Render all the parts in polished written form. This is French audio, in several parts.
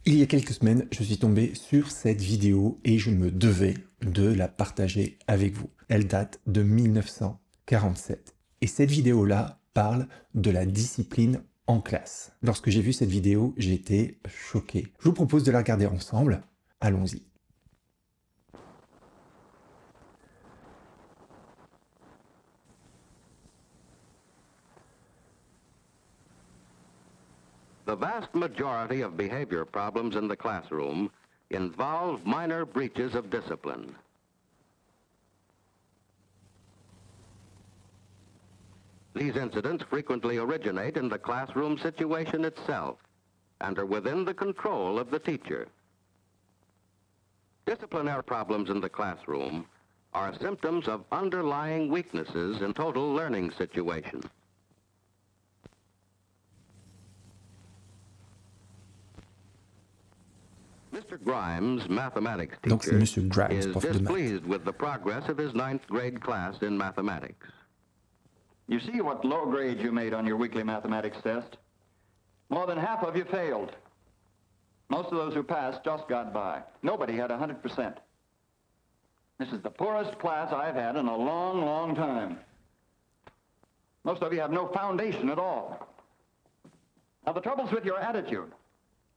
Il y a quelques semaines, je suis tombé sur cette vidéo et je me devais de la partager avec vous. Elle date de 1947. Et cette vidéo-là parle de la discipline en classe. Lorsque j'ai vu cette vidéo, j'ai été choqué. Je vous propose de la regarder ensemble. Allons-y. The vast majority of behavior problems in the classroom involve minor breaches of discipline. These incidents frequently originate in the classroom situation itself and are within the control of the teacher. Disciplinary problems in the classroom are symptoms of underlying weaknesses in total learning situation. Mr. Grimes, mathematics Donc c'est teacher, Monsieur Grimes, is prof de maths. displeased with the progress of his 9th grade class in mathematics. You see what low grades you made on your weekly mathematics test? More than half of you failed. Most of those who passed just got by. Nobody had 100%. This is the poorest class I've had in a long, long time. Most of you have no foundation at all. Now, the trouble's with your attitude.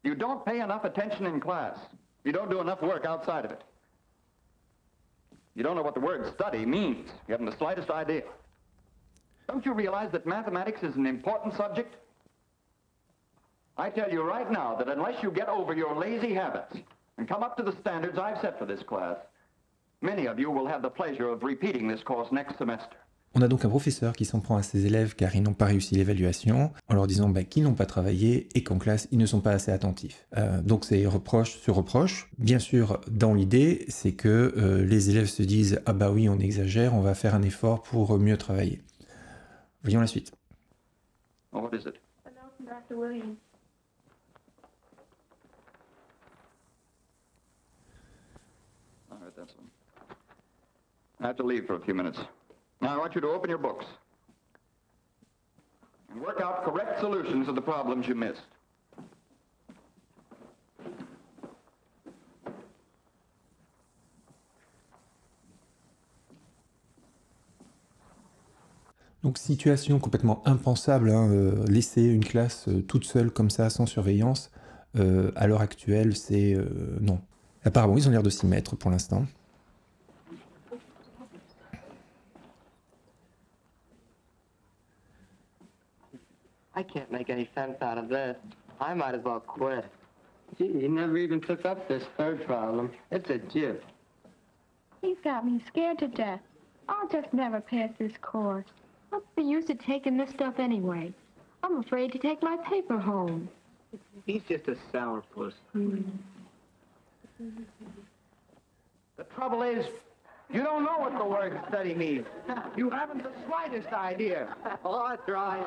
You don't pay enough attention in class. You don't do enough work outside of it. You don't know what the word study means. You haven't the slightest idea. Don't you realize that mathematics is an important subject? I tell you right now that unless you get over your lazy habits and come up to the standards I've set for this class, many of you will have the pleasure of repeating this course next semester. On a donc un professeur qui s'en prend à ses élèves car ils n'ont pas réussi l'évaluation, en leur disant qu'ils n'ont pas travaillé et qu'en classe, ils ne sont pas assez attentifs. Donc c'est reproche sur reproche. Bien sûr, dans l'idée, c'est que les élèves se disent « Ah bah oui, on exagère, on va faire un effort pour mieux travailler ». Voyons la suite. Oh, what is it? A note from Dr. Williams. All right, that's one. I have to leave for a few minutes. Now, I want you to open your books and work out correct solutions of the problems you missed. Donc situation complètement impensable, laisser une classe toute seule comme ça, sans surveillance, à l'heure actuelle, c'est non. Apparemment, ils ont l'air de s'y mettre pour l'instant. I can't make any sense out of this. I might as well quit. Gee, he never even took up this third problem. It's a jib. He's got me scared to death. I'll just never pass this course. What's the use of taking this stuff anyway? I'm afraid to take my paper home. He's just a sourpuss. The trouble is, you don't know what the word study means. You haven't the slightest idea. Oh, I try.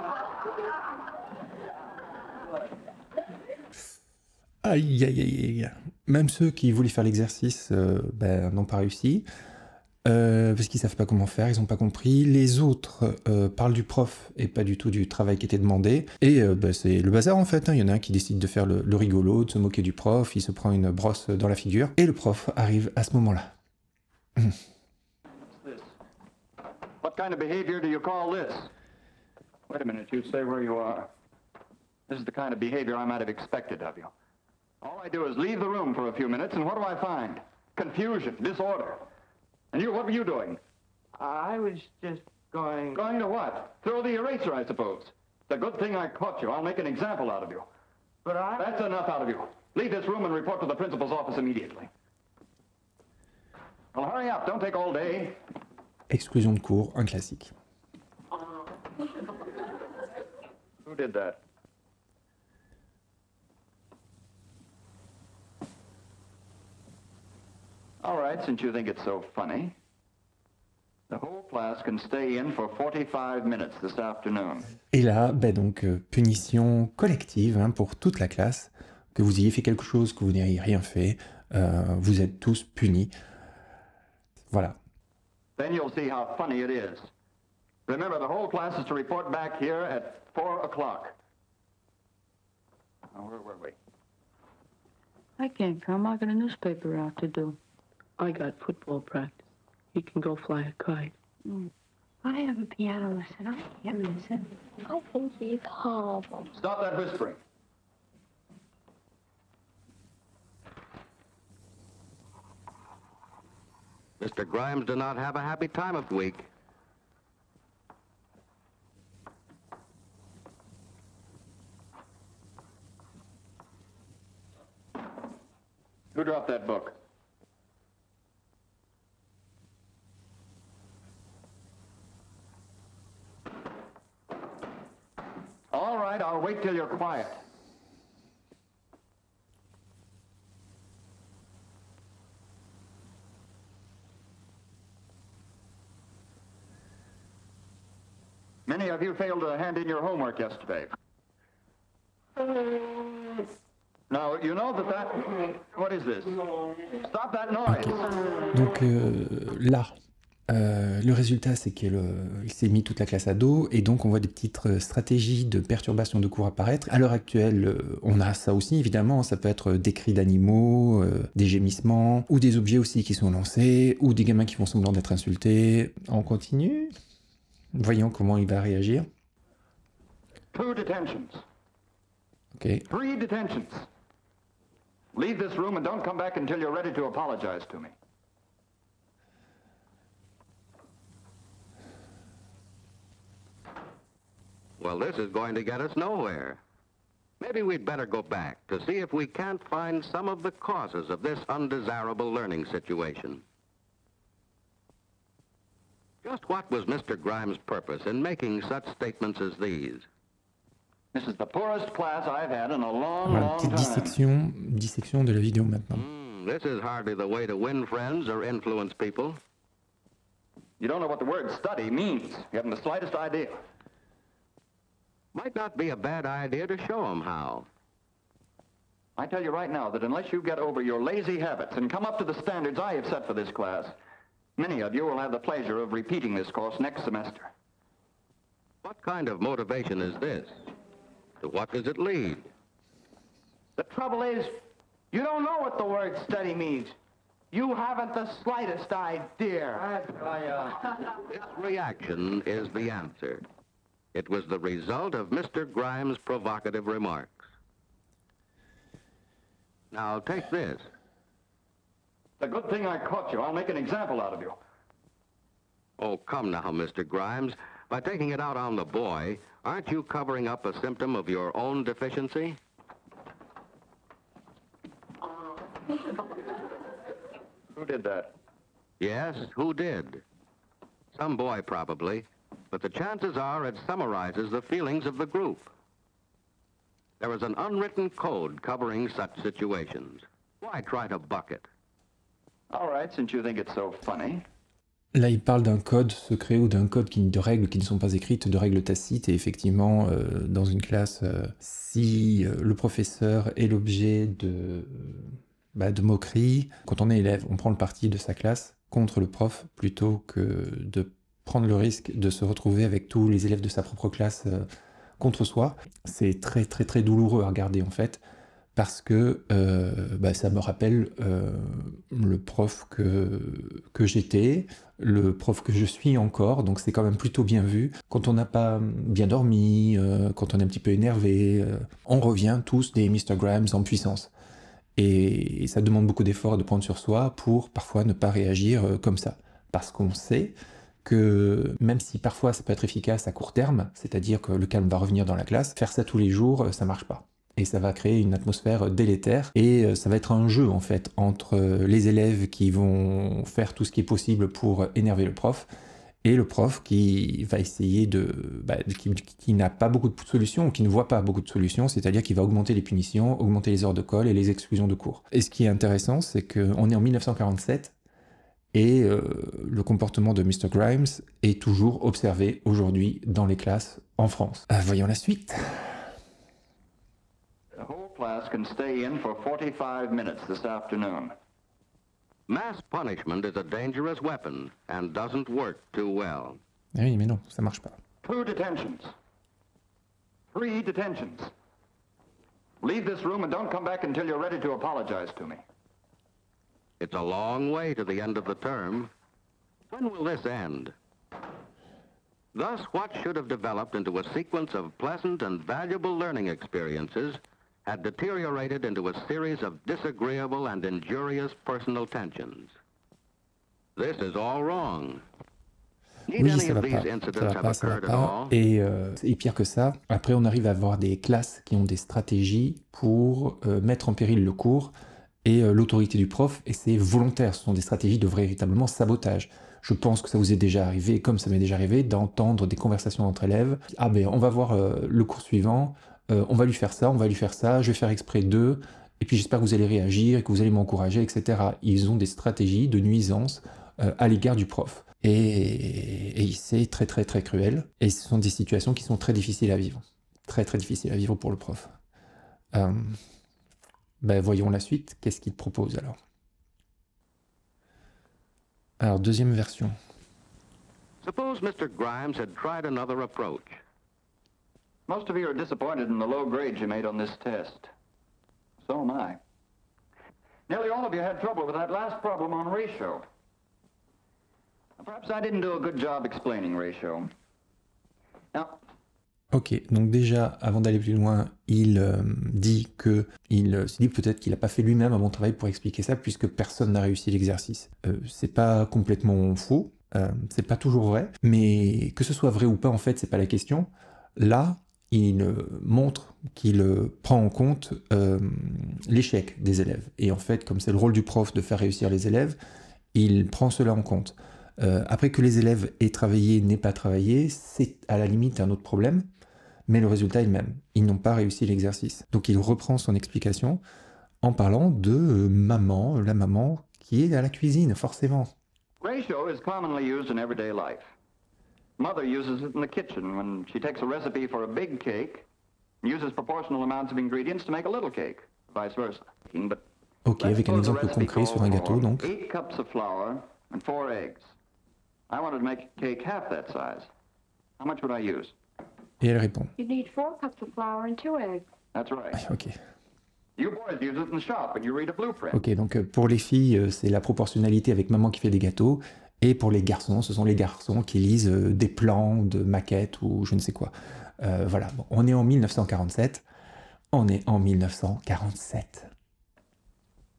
Aïe, aïe, aïe, aïe. Même ceux qui voulaient faire l'exercice n'ont pas réussi. Parce qu'ils savent pas comment faire, ils n'ont pas compris. Les autres parlent du prof et pas du tout du travail qui était demandé. Et c'est le bazar en fait. Il y en a un qui décide de faire le rigolo, de se moquer du prof, il se prend une brosse dans la figure. Et le prof arrive à ce moment-là. What kind of behavior do you call this? Wait a minute, you say where you are. This is the kind of behavior I might have expected of you. All I do is leave the room for a few minutes, and what do I find? Confusion, disorder. And you, what were you doing? I was just going... Going to what? Throw the eraser, I suppose. It's a good thing I caught you. I'll make an example out of you. But I... That's enough out of you. Leave this room and report to the principal's office immediately. Well, hurry up. Don't take all day. Exclusion de cours, un classique. Who did that? All right, since you think it's so funny, the whole class can stay in for 45 minutes this afternoon. Et là, donc punition collective pour toute la classe. Que vous ayez fait quelque chose, que vous n'ayez rien fait, vous êtes tous punis. Voilà. Then you'll see how funny it is. Remember, the whole class is to report back here at 4 o'clock. Now, where were we? I can't come. I got a newspaper out to do. I got football practice. He can go fly a kite. I have a piano lesson. I can't miss it. I think he's horrible. Stop that whispering. Mr. Grimes did not have a happy time of the week. Who dropped that book? All right, I'll wait till you're quiet. Many of you failed to hand in your homework yesterday. Now, you know that... What is this? Stop that noise! Donc là, le résultat, c'est qu'il s'est mis toute la classe à dos, et donc on voit des petites stratégies de perturbation de cours apparaître. À l'heure actuelle, on a ça aussi, évidemment, ça peut être des cris d'animaux, des gémissements, ou des objets aussi qui sont lancés, ou des gamins qui font semblant d'être insultés. On continue. Voyons comment il va réagir. 2 detentions. Ok. 3 detentions. Leave this room and don't come back until you're ready to apologize to me. Well, this is going to get us nowhere. Maybe we'd better go back to see if we can't find some of the causes of this undesirable learning situation. Just what was Mr. Grimes' purpose in making such statements as these? This is the poorest class I've had in a long, Voilà, long petite time. dissection de la vidéo maintenant. This is hardly the way to win friends or influence people. You don't know what the word study means. You haven't the slightest idea. Might not be a bad idea to show them how. I tell you right now that unless you get over your lazy habits and come up to the standards I have set for this class, many of you will have the pleasure of repeating this course next semester. What kind of motivation is this? To what does it lead? The trouble is, you don't know what the word study means. You haven't the slightest idea. This reaction is the answer. It was the result of Mr. Grimes' provocative remarks. Now, take this. The good thing I caught you. I'll make an example out of you. Oh, come now, Mr. Grimes. By taking it out on the boy, aren't you covering up a symptom of your own deficiency? Who did that? Yes, who did? Some boy, probably. But the chances are it summarizes the feelings of the group. There is an unwritten code covering such situations. Why try to buck it? All right, since you think it's so funny. Là, il parle d'un code secret ou d'un code de règles qui ne sont pas écrites, de règles tacites. Et effectivement, dans une classe, si le professeur est l'objet de moqueries, quand on est élève, on prend le parti de sa classe contre le prof plutôt que de prendre le risque de se retrouver avec tous les élèves de sa propre classe contre soi. C'est très très très douloureux à regarder en fait, parce que ça me rappelle le prof que j'étais, le prof que je suis encore, donc c'est quand même plutôt bien vu. Quand on n'a pas bien dormi, quand on est un petit peu énervé, on revient tous des Mr. Grimes en puissance. Et ça demande beaucoup d'efforts de prendre sur soi pour parfois ne pas réagir comme ça. Parce qu'on sait que même si parfois ça peut être efficace à court terme, c'est-à-dire que le calme va revenir dans la classe, faire ça tous les jours, ça marche pas. Et ça va créer une atmosphère délétère, et ça va être un jeu en fait entre les élèves qui vont faire tout ce qui est possible pour énerver le prof, et le prof qui va essayer qui n'a pas beaucoup de solutions, ou qui ne voit pas beaucoup de solutions, c'est-à-dire qu'il va augmenter les punitions, augmenter les heures de colle et les exclusions de cours. Et ce qui est intéressant, c'est qu'on est en 1947, et le comportement de Mr. Grimes est toujours observé aujourd'hui dans les classes en France. Voyons la suite. The whole class can stay in for 45 minutes this afternoon. Mass punishment is a dangerous weapon and doesn't work too well. Oui, mais non, ça marche pas. 2 detentions. 3 detentions. Leave this room and don't come back until you're ready to apologize to me. It's a long way to the end of the term. When will this end? Thus, what should have developed into a sequence of pleasant and valuable learning experiences had deteriorated into a series of disagreeable and injurious personal tensions. This is all wrong. Need Oui, any ça va of these pas, ça incidents va have pas, ça va occurred at pas. all? Et pire que ça, après on arrive à avoir des classes qui ont des stratégies pour mettre en péril le cours et l'autorité du prof, et c'est volontaire, ce sont des stratégies de véritablement sabotage. Je pense que ça vous est déjà arrivé, comme ça m'est déjà arrivé, d'entendre des conversations entre élèves. Ah ben, on va voir le cours suivant, on va lui faire ça, on va lui faire ça, je vais faire exprès d'eux, et puis j'espère que vous allez réagir, et que vous allez m'encourager, etc. Ils ont des stratégies de nuisance à l'égard du prof. Et c'est très très très cruel, et ce sont des situations qui sont très difficiles à vivre. Très très difficiles à vivre pour le prof. Ben, voyons la suite, qu'est-ce qu'il propose alors? Alors, deuxième version. Suppose Mr. Grimes had tried another approach. Most of you are disappointed in the low grades you made on this test. So am I. Nearly all of you had trouble with that last problem on ratio. Perhaps I didn't do a good job explaining ratio. Now, Ok, donc déjà, avant d'aller plus loin, il dit que il se dit peut-être qu'il n'a pas fait lui-même un bon travail pour expliquer ça, puisque personne n'a réussi l'exercice. C'est pas complètement faux, c'est pas toujours vrai, mais que ce soit vrai ou pas, en fait, c'est pas la question. Là, il montre qu'il prend en compte l'échec des élèves. Et en fait, comme c'est le rôle du prof de faire réussir les élèves, il prend cela en compte. Après que les élèves aient travaillé, n'aient pas travaillé, c'est à la limite un autre problème, mais le résultat est le même. Ils n'ont pas réussi l'exercice. Donc il reprend son explication en parlant de maman, la maman qui est à la cuisine, forcément. ratio is commonly used in everyday life. Mother uses it in the kitchen when she takes a recipe for a big cake and uses proportional amounts of ingredients to make a little cake, vice versa. But Ok, avec un exemple concret sur un gâteau, donc. 8 cups of flour and 4 eggs. I wanted to make a cake half that size. How much would I use? Et elle répond. You need 4 cups of flour and 2 eggs. That's right. Ok. You boys use it in the shop and you read a blueprint. Ok, donc pour les filles, c'est la proportionnalité avec maman qui fait des gâteaux, et pour les garçons, ce sont les garçons qui lisent des plans de maquettes ou je ne sais quoi. Voilà, bon, on est en 1947. On est en 1947.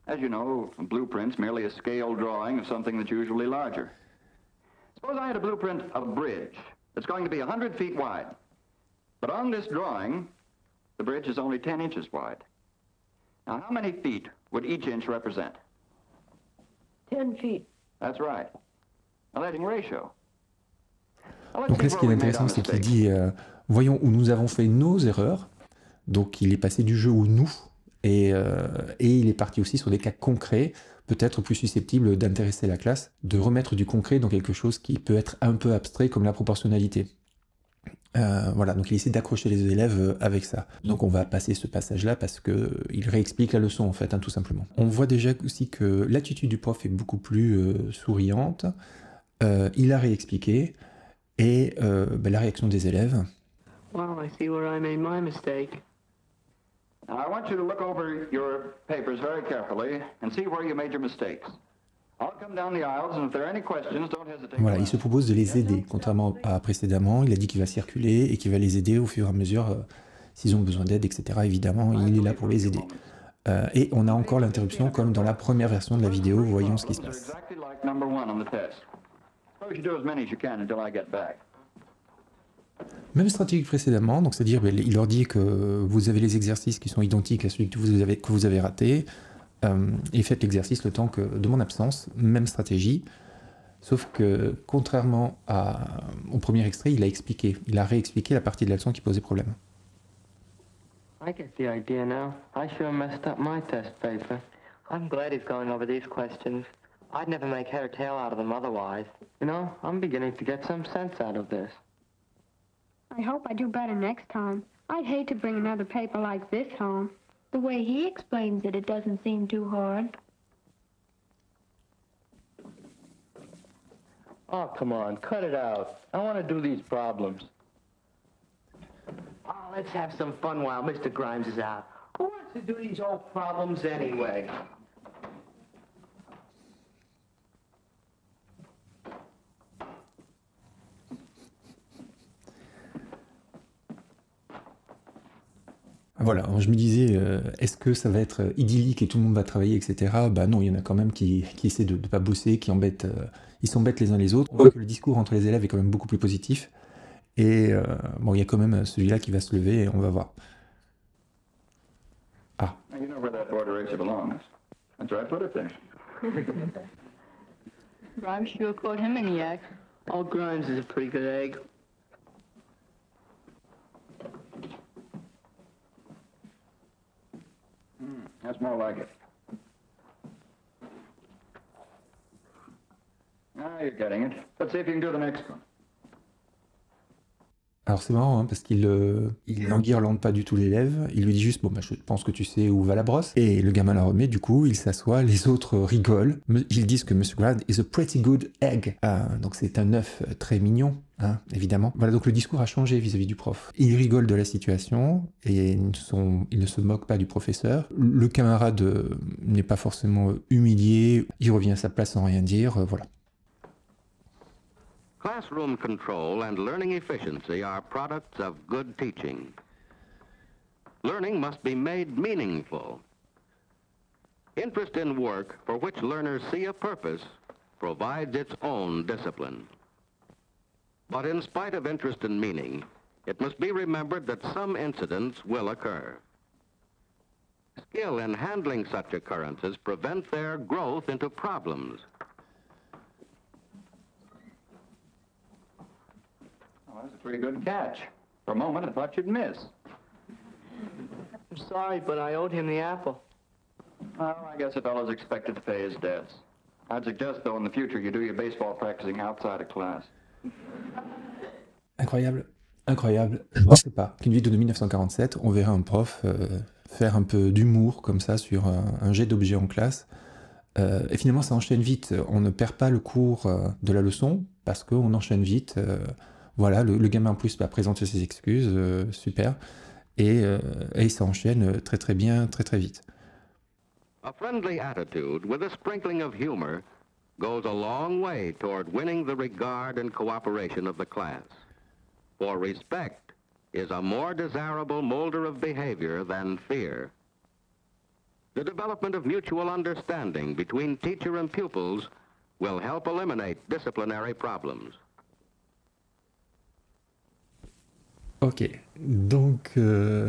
As you know, a blueprint's merely a scale drawing of something that's usually larger. Suppose I had a blueprint of a bridge that's going to be 100 feet wide. But on this drawing, the bridge is only 10 inches wide. Now, how many feet would each inch represent? 10 feet. That's right. Now, that's in ratio. Now, let's Donc see là, ce qui est where we made intéressant, our c'est qu'il mistakes. dit voyons où nous avons fait nos erreurs. Donc il est passé du jeu au nous, et il est parti aussi sur des cas concrets, peut-être plus susceptibles d'intéresser la classe, de remettre du concret dans quelque chose qui peut être un peu abstrait comme la proportionnalité. Voilà, donc il essaie d'accrocher les élèves avec ça. Donc on va passer ce passage-là parce qu'il réexplique la leçon en fait, hein, tout simplement. On voit déjà aussi que l'attitude du prof est beaucoup plus souriante. Il a réexpliqué, et la réaction des élèves. Well, I see where I made my mistake. Now, I want you to look over your papers very carefully and see where you made your mistakes. I'll come down the aisles, and if there are any questions, don't hesitate. Voilà, il se propose de les aider, contrairement à précédemment. Il a dit qu'il va circuler et qu'il va les aider au fur et à mesure s'ils ont besoin d'aide, etc. Évidemment, il est là pour les aider. Et on a encore l'interruption comme dans la première version de la vidéo. Voyons ce qui se passe. Exactly like number 1 on the test. Suppose you do as many as you can until I get back. Même stratégie que précédemment, donc c'est-à-dire il leur dit que vous avez les exercices qui sont identiques à celui que vous avez raté, et faites l'exercice le temps de mon absence, même stratégie, sauf que contrairement au premier extrait, il a réexpliqué la partie de la leçon qui posait problème. I get the idea now. I sure messed up my test paper. I'm glad he's going over these questions. I'd never make head or tail out of them otherwise. You know, I'm beginning to get some sense out of this. I hope I do better next time. I'd hate to bring another paper like this home. The way he explains it, it doesn't seem too hard. Oh, come on, cut it out. I want to do these problems. Oh, let's have some fun while Mr. Grimes is out. Who wants to do these old problems anyway? Voilà, je me disais, est-ce que ça va être idyllique et tout le monde va travailler, etc. Bah non, il y en a quand même qui essaient de ne pas bosser, ils s'embêtent les uns les autres. On voit que le discours entre les élèves est quand même beaucoup plus positif. Et bon, il y a quand même celui-là qui va se lever et on va voir. Ah. You know where that border exit belongs. That's where I put it there. Grimes sure caught him in the act. Old Grimes is a pretty good egg. That's more like it. Ah, you're getting it. Let's see if you can do the next one. Alors c'est marrant hein, parce qu'il n'enguirlande pas du tout l'élève, il lui dit juste bon bah je pense que tu sais où va la brosse et le gamin la remet, du coup il s'assoit, les autres rigolent, ils disent que Mr. Grad is a pretty good egg, donc c'est un œuf très mignon, hein, évidemment. Voilà, donc le discours a changé vis-à-vis du prof. Il rigole de la situation et il ne se moque pas du professeur. Le camarade n'est pas forcément humilié, il revient à sa place sans rien dire, voilà. Classroom control and learning efficiency are products of good teaching. Learning must be made meaningful. Interest in work for which learners see a purpose provides its own discipline. But in spite of interest and meaning, it must be remembered that some incidents will occur. Skill in handling such occurrences prevent their growth into problems. Well, that's a pretty good catch. For a moment, I thought you'd miss. I'm sorry, but I owed him the apple. Well, I guess a fellow's expected to pay his debts. I'd suggest, though, in the future, you do your baseball practicing outside of class. Incroyable, incroyable. Je ne pensais pas qu'une vidéo de 1947, on verrait un prof faire un peu d'humour comme ça sur un jet d'objets en classe. Et finalement, ça enchaîne vite. On ne perd pas le cours de la leçon parce qu'on enchaîne vite. Voilà, le gamin en plus va présenter ses excuses, super. Et ça enchaîne très très bien, très très vite. A friendly attitude with a sprinkling of humor goes a long way toward winning the regard and cooperation of the class. For respect is a more desirable molder of behavior than fear. The development of mutual understanding between teacher and pupils will help eliminate disciplinary problems. Ok, donc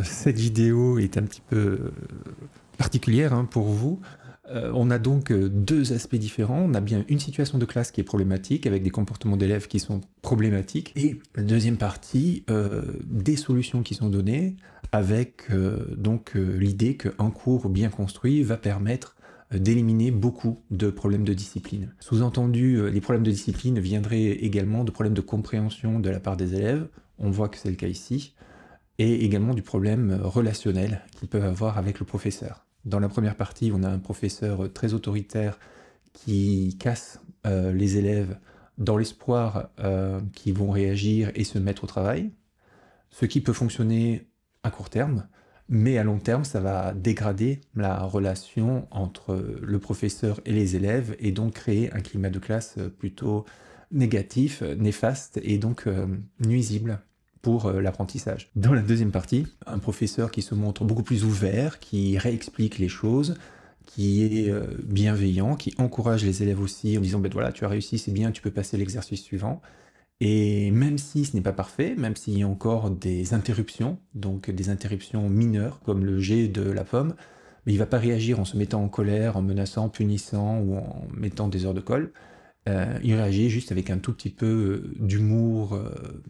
cette vidéo est un petit peu particulière hein, pour vous. On a donc deux aspects différents. On a bien une situation de classe qui est problématique, avec des comportements d'élèves qui sont problématiques, et la deuxième partie, des solutions qui sont données, avec l'idée qu'un cours bien construit va permettre d'éliminer beaucoup de problèmes de discipline. Sous-entendu, les problèmes de discipline viendraient également de problèmes de compréhension de la part des élèves, on voit que c'est le cas ici, et également du problème relationnel qu'ils peuvent avoir avec le professeur. Dans la première partie, on a un professeur très autoritaire qui casse les élèves dans l'espoir qu'ils vont réagir et se mettre au travail, ce qui peut fonctionner à court terme, mais à long terme, ça va dégrader la relation entre le professeur et les élèves et donc créer un climat de classe plutôt négatif, néfaste et donc nuisible pour l'apprentissage. Dans la deuxième partie, un professeur qui se montre beaucoup plus ouvert, qui réexplique les choses, qui est bienveillant, qui encourage les élèves aussi en disant ben voilà, tu as réussi, c'est bien, tu peux passer à l'exercice suivant. Et même si ce n'est pas parfait, même s'il y a encore des interruptions, donc des interruptions mineures, comme le jet de la pomme, mais il ne va pas réagir en se mettant en colère, en menaçant, punissant ou en mettant des heures de colle. Il réagit juste avec un tout petit peu d'humour,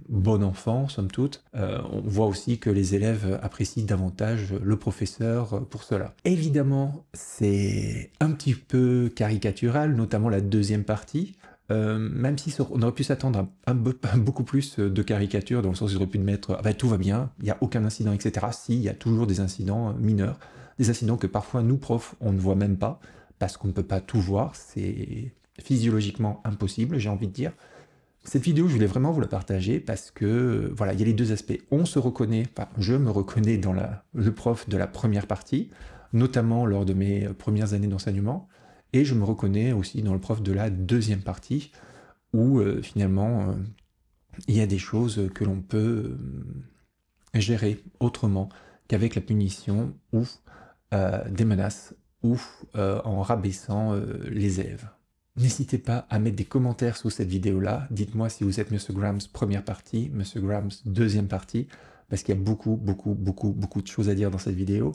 bon enfant, somme toute. On voit aussi que les élèves apprécient davantage le professeur pour cela. Évidemment, c'est un petit peu caricatural, notamment la deuxième partie. Même si on aurait pu s'attendre à beaucoup plus de caricatures, dans le sens où ils auraient pu mettre ah ben, tout va bien, il n'y a aucun incident, etc. Si, il y a toujours des incidents mineurs, des incidents que parfois nous, profs, on ne voit même pas, parce qu'on ne peut pas tout voir, c'est physiologiquement impossible, j'ai envie de dire. Cette vidéo, je voulais vraiment vous la partager parce que, voilà, il y a les deux aspects. On se reconnaît, enfin, je me reconnais dans le prof de la première partie, notamment lors de mes premières années d'enseignement, et je me reconnais aussi dans le prof de la deuxième partie, où finalement, il y a des choses que l'on peut gérer autrement qu'avec la punition ou des menaces ou en rabaissant les élèves. N'hésitez pas à mettre des commentaires sous cette vidéo-là. Dites-moi si vous êtes Mr. Grams première partie, Mr. Grams deuxième partie, parce qu'il y a beaucoup de choses à dire dans cette vidéo.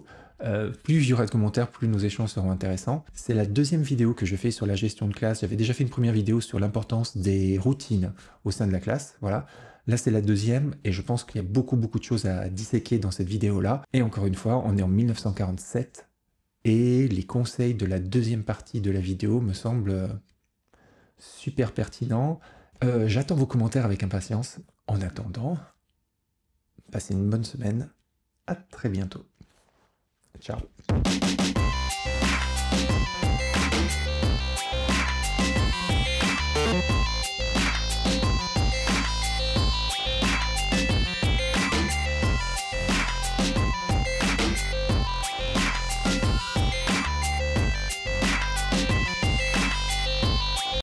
Plus il y aura de commentaires, plus nos échanges seront intéressants. C'est la deuxième vidéo que je fais sur la gestion de classe. J'avais déjà fait une première vidéo sur l'importance des routines au sein de la classe, voilà. Là, c'est la deuxième, et je pense qu'il y a beaucoup de choses à disséquer dans cette vidéo-là. Et encore une fois, on est en 1947, et les conseils de la deuxième partie de la vidéo me semblent super pertinents. J'attends vos commentaires avec impatience. En attendant, passez une bonne semaine. À très bientôt. Ciao.